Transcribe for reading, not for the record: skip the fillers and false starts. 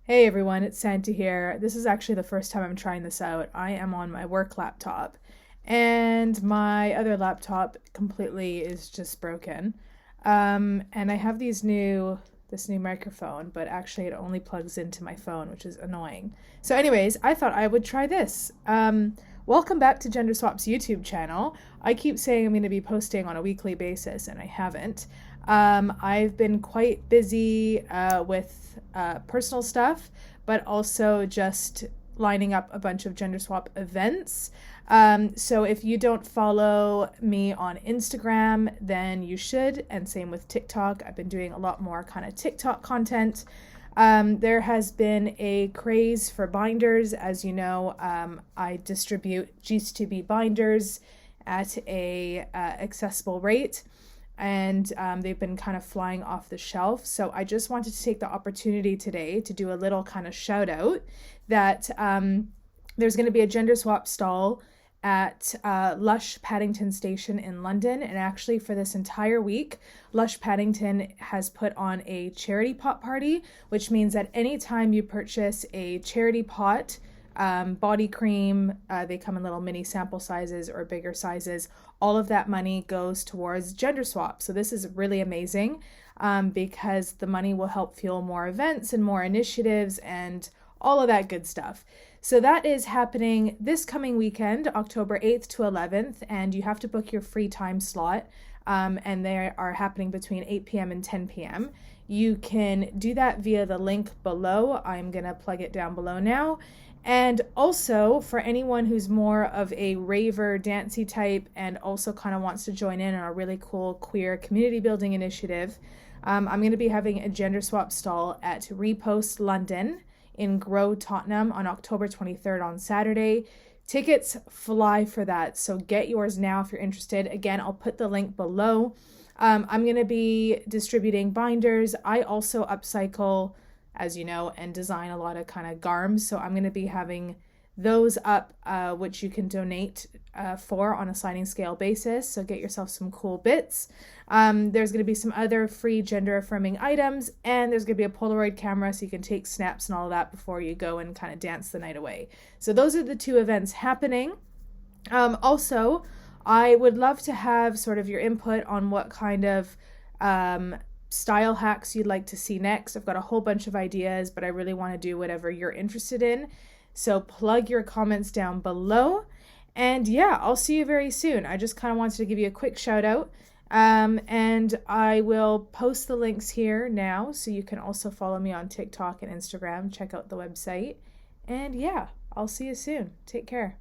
Hey everyone, it's Santa here. This is actually the first time I'm trying this out. I am on my work laptop, and my other laptop completely is just broken. And I have this new microphone, but actually it only plugs into my phone, which is annoying. So, anyways, I thought I would try this. Welcome back to Gender Swap's YouTube channel. I keep saying I'm going to be posting on a weekly basis, and I haven't. I've been quite busy with personal stuff, but also just lining up a bunch of gender swap events. So if you don't follow me on Instagram, then you should, and same with TikTok. I've been doing a lot more kind of TikTok content. There has been a craze for binders. As you know, I distribute GC2B binders at a accessible rate, and they've been kind of flying off the shelf. So I just wanted to take the opportunity today to do a little kind of shout out that there's going to be a gender swap stall at LUSH Paddington station in London. And actually for this entire week, LUSH Paddington has put on a charity pot party, which means that anytime you purchase a charity pot, body cream, they come in little mini sample sizes or bigger sizes, all of that money goes towards gender swap. So this is really amazing because the money will help fuel more events and more initiatives and all of that good stuff. So that is happening this coming weekend, October 8th to 11th, and you have to book your free time slot, and they are happening between 8 p.m. and 10 p.m. You can do that via the link below. I'm going to plug it down below now. And also, for anyone who's more of a raver, dancey type and also kind of wants to join in on a really cool queer community building initiative, I'm going to be having a gender swap stall at Riposte London in Grow, Tottenham on October 23rd on Saturday. Tickets fly for that, so get yours now if you're interested. Again, I'll put the link below. I'm going to be distributing binders. I also upcycle, as you know, and design a lot of kind of garms. So I'm going to be having those up, which you can donate for on a sliding scale basis. So get yourself some cool bits. There's going to be some other free gender affirming items, and there's going to be a Polaroid camera so you can take snaps and all of that before you go and kind of dance the night away. So those are the two events happening. Also, I would love to have sort of your input on what kind of style hacks you'd like to see next. I've got a whole bunch of ideas, but I really want to do whatever you're interested in. So plug your comments down below. And yeah, I'll see you very soon. I just kind of wanted to give you a quick shout out. And I will post the links here now, so you can also follow me on TikTok and Instagram. Check out the website. And yeah, I'll see you soon. Take care.